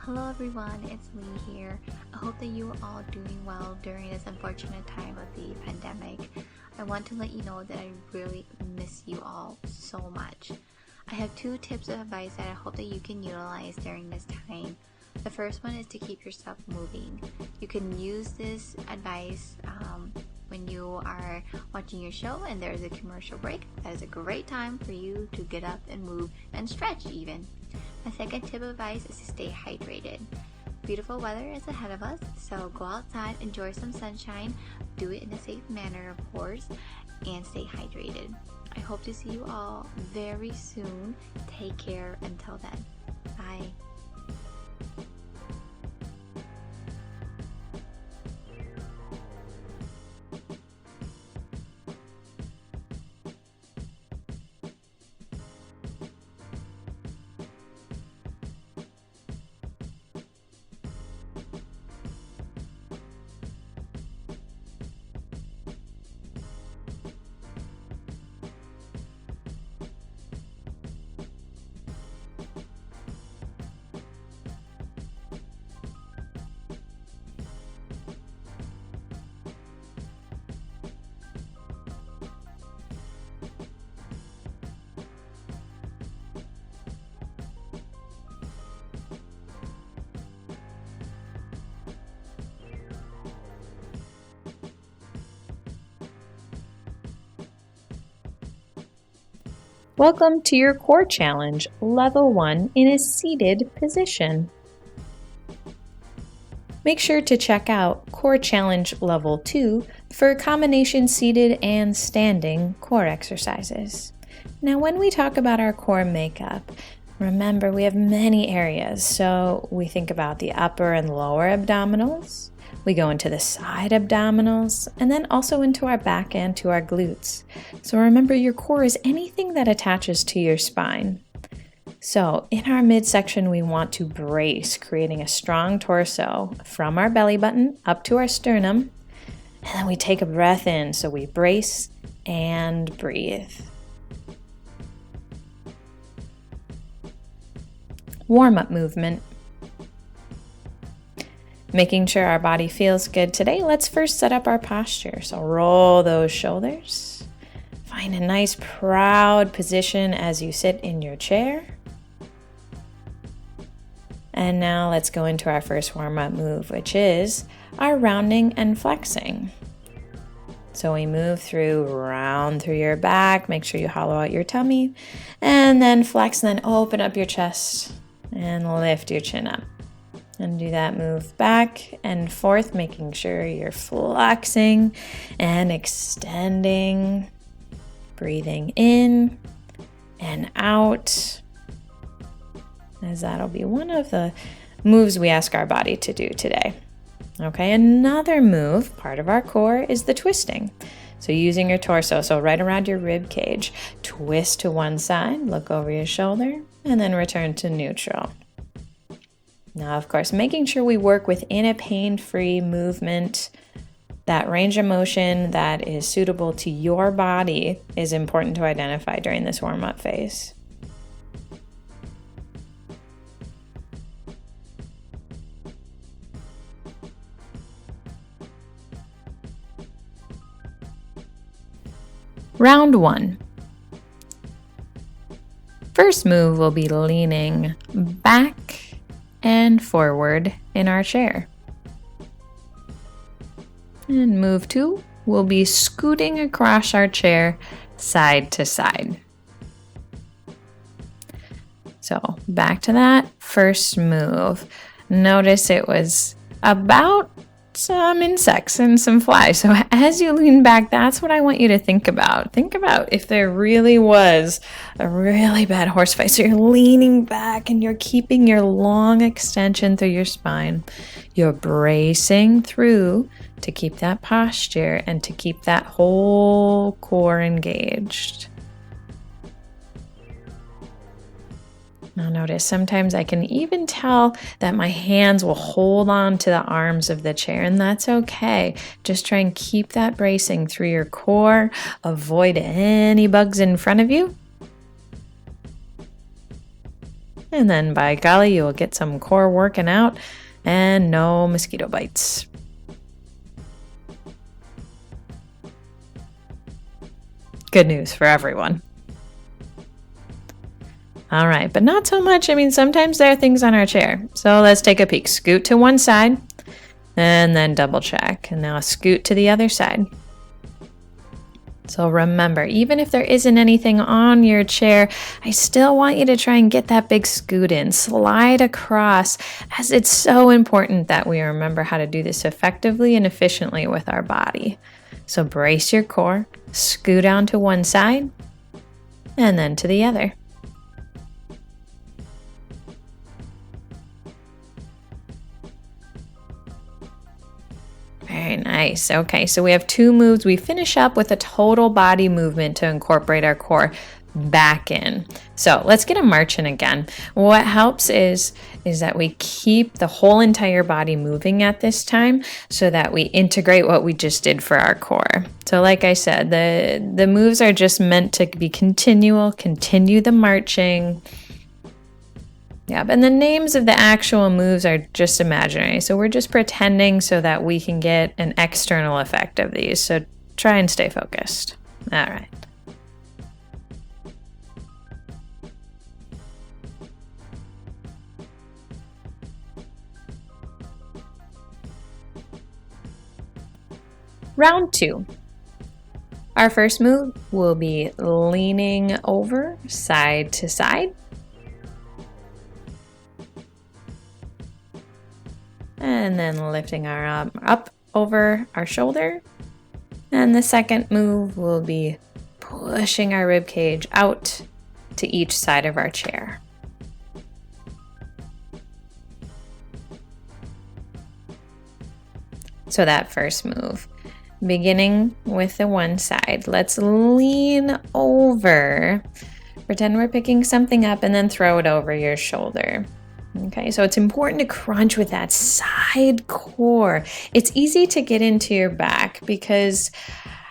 Hello everyone, it's Lee here. I hope that you are all doing well during this unfortunate time of the pandemic. I want to let you know that I really miss you all so much. I have 2 tips of advice that I hope that you can utilize during this time. The first one is to keep yourself moving. You can use this advice when you are watching your show and there's a commercial break. That is a great time for you to get up and move and stretch even. My second tip of advice is to stay hydrated. Beautiful weather is ahead of us, so go outside, enjoy some sunshine, do it in a safe manner of course, and stay hydrated. I hope to see you all very soon. Take care until then. Bye. Welcome to your core challenge, level 1 in a seated position. Make sure to check out core challenge level 2 for combination seated and standing core exercises. Now, when we talk about our core makeup, remember we have many areas. So we think about the upper and lower abdominals. We go into the side abdominals and then also into our back and to our glutes. So remember, your core is anything that attaches to your spine. So in our midsection, we want to brace, creating a strong torso from our belly button up to our sternum. And then we take a breath in. So we brace and breathe. Warm-up movement. Making sure our body feels good today, let's first set up our posture. So roll those shoulders. Find a nice proud position as you sit in your chair. And now let's go into our first warm-up move, which is our rounding and flexing. So we move round through your back, make sure you hollow out your tummy, and then flex, and then open up your chest and lift your chin up. And do that move back and forth, making sure you're flexing and extending, breathing in and out, as that'll be one of the moves we ask our body to do today. Okay, another move, part of our core, is the twisting. So using your torso, so right around your rib cage, twist to one side, look over your shoulder, and then return to neutral. Now, of course, making sure we work within a pain-free movement, that range of motion that is suitable to your body is important to identify during this warm-up phase. Round 1. First move will be leaning back and forward in our chair. And move 2 will be scooting across our chair side to side. So back to that first move. Notice it was about some insects and some flies. So as you lean back, that's what I want you to think about. Think about if there really was a really bad horse fight. So you're leaning back and you're keeping your long extension through your spine. You're bracing through to keep that posture and to keep that whole core engaged. Now notice, sometimes I can even tell that my hands will hold on to the arms of the chair, and that's okay. Just try and keep that bracing through your core. Avoid any bugs in front of you. And then by golly, you'll get some core working out and no mosquito bites. Good news for everyone. All right, but not so much. I mean, sometimes there are things on our chair. So let's take a peek. Scoot to one side and then double check. And now scoot to the other side. So remember, even if there isn't anything on your chair, I still want you to try and get that big scoot in. Slide across, as it's so important that we remember how to do this effectively and efficiently with our body. So brace your core, scoot down to one side, and then to the other. Very nice. Okay, so we have two moves. We finish up with a total body movement to incorporate our core back in. So let's get a marching again. What helps is that we keep the whole entire body moving at this time so that we integrate what we just did for our core. So like I said, the moves are just meant to be continual, continue the marching. Yeah, and the names of the actual moves are just imaginary. So we're just pretending so that we can get an external effect of these. So try and stay focused. All right. Round 2. Our first move will be leaning over side to side. And then lifting our arm up over our shoulder. And the second move will be pushing our rib cage out to each side of our chair. So that first move, beginning with the one side, let's lean over. Pretend we're picking something up and then throw it over your shoulder. Okay, so it's important to crunch with that side core. It's easy to get into your back because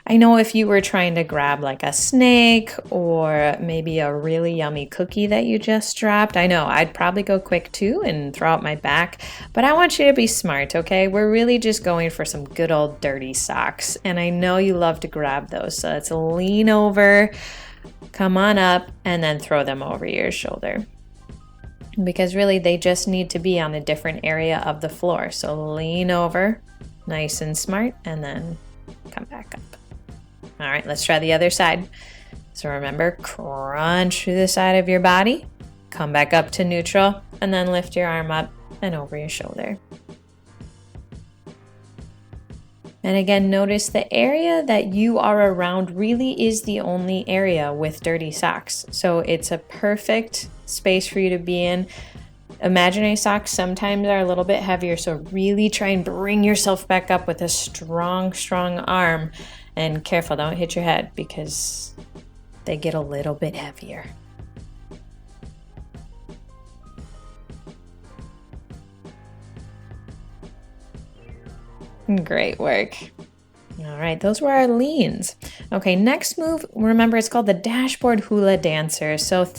I know if you were trying to grab like a snake or maybe a really yummy cookie that you just dropped, I know I'd probably go quick too and throw out my back, but I want you to be smart, okay? We're really just going for some good old dirty socks, and I know you love to grab those, so let's lean over, come on up, and then throw them over your shoulder. Because really they just need to be on a different area of the floor. So lean over, nice and smart, and then come back up. All right, let's try the other side. So remember, crunch through the side of your body, come back up to neutral, and then lift your arm up and over your shoulder. And again, notice the area that you are around really is the only area with dirty socks. So it's a perfect space for you to be in. Imaginary socks sometimes are a little bit heavier, so really try and bring yourself back up with a strong arm. And careful, don't hit your head because they get a little bit heavier. Great work. All right, those were our leans. Okay, next move, remember it's called the dashboard hula dancer. So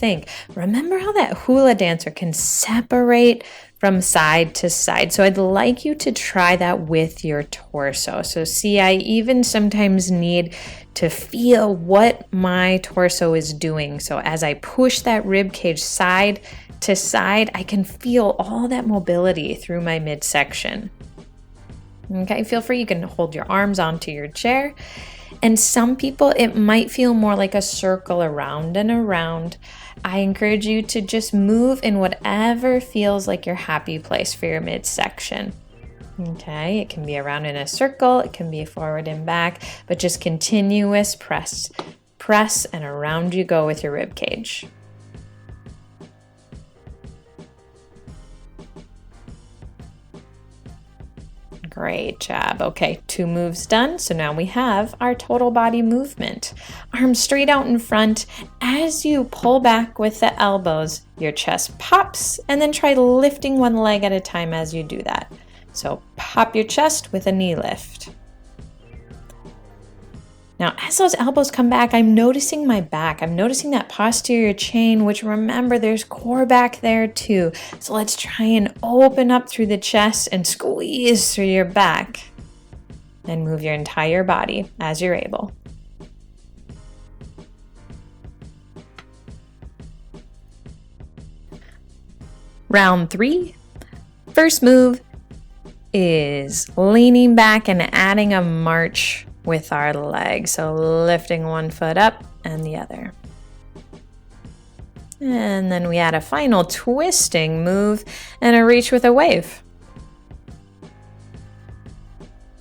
remember how that hula dancer can separate from side to side. So I'd like you to try that with your torso. So see, I even sometimes need to feel what my torso is doing. So as I push that rib cage side to side, I can feel all that mobility through my midsection. Okay, feel free, you can hold your arms onto your chair. And some people, it might feel more like a circle around and around. I encourage you to just move in whatever feels like your happy place for your midsection. Okay, it can be around in a circle, it can be forward and back, but just continuous press, and around you go with your rib cage. Great job. Okay, 2 moves done. So now we have our total body movement. Arms straight out in front. As you pull back with the elbows, your chest pops, and then try lifting one leg at a time as you do that. So pop your chest with a knee lift. Now, as those elbows come back, I'm noticing my back. I'm noticing that posterior chain, which remember there's core back there too. So let's try and open up through the chest and squeeze through your back. And move your entire body as you're able. Round 3. First move is leaning back and adding a march with our legs. So lifting one foot up and the other. And then we add a final twisting move and a reach with a wave.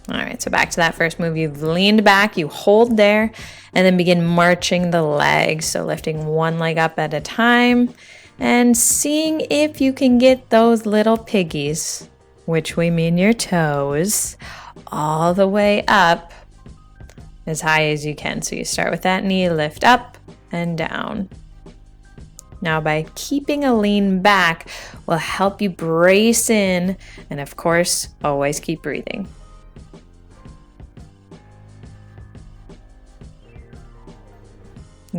All right, so back to that first move. You've leaned back, you hold there, and then begin marching the legs. So lifting one leg up at a time and seeing if you can get those little piggies, which we mean your toes, all the way up as high as you can. So you start with that knee, lift up and down. Now, by keeping a lean back will help you brace in, and of course, always keep breathing.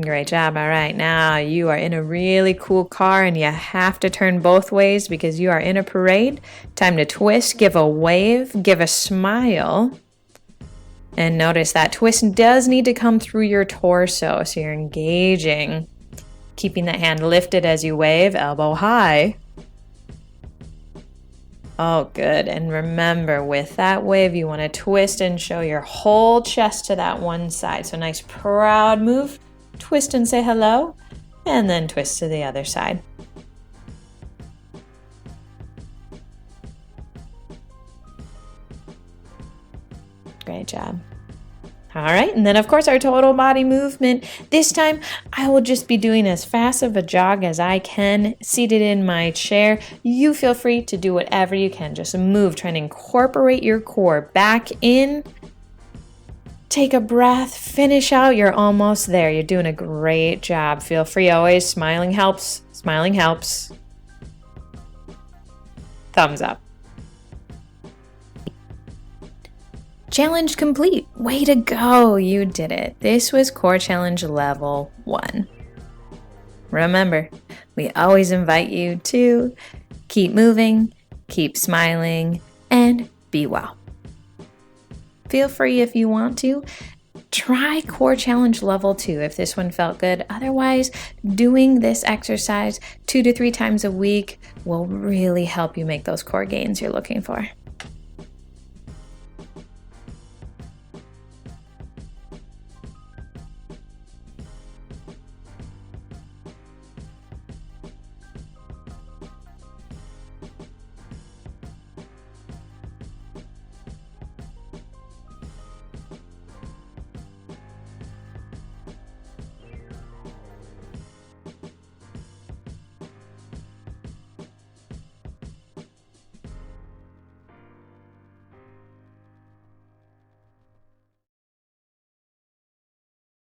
Great job. All right, now you are in a really cool car and you have to turn both ways because you are in a parade. Time to twist, give a wave, give a smile. And notice that twist does need to come through your torso, so you're engaging. Keeping that hand lifted as you wave, elbow high. Oh, good. And remember, with that wave, you want to twist and show your whole chest to that one side. So nice, proud move. Twist and say hello, and then twist to the other side. Great job. All right, and then of course our total body movement. This time I will just be doing as fast of a jog as I can, seated in my chair. You feel free to do whatever you can. Just move, trying to incorporate your core back in. Take a breath, finish out, you're almost there. You're doing a great job. Feel free always, smiling helps, smiling helps. Thumbs up. Challenge complete. Way to go, you did it. This was Core Challenge Level 1. Remember, we always invite you to keep moving, keep smiling, and be well. Feel free if you want to. Try Core Challenge Level 2 if this one felt good. Otherwise, doing this exercise 2 to 3 times a week will really help you make those core gains you're looking for.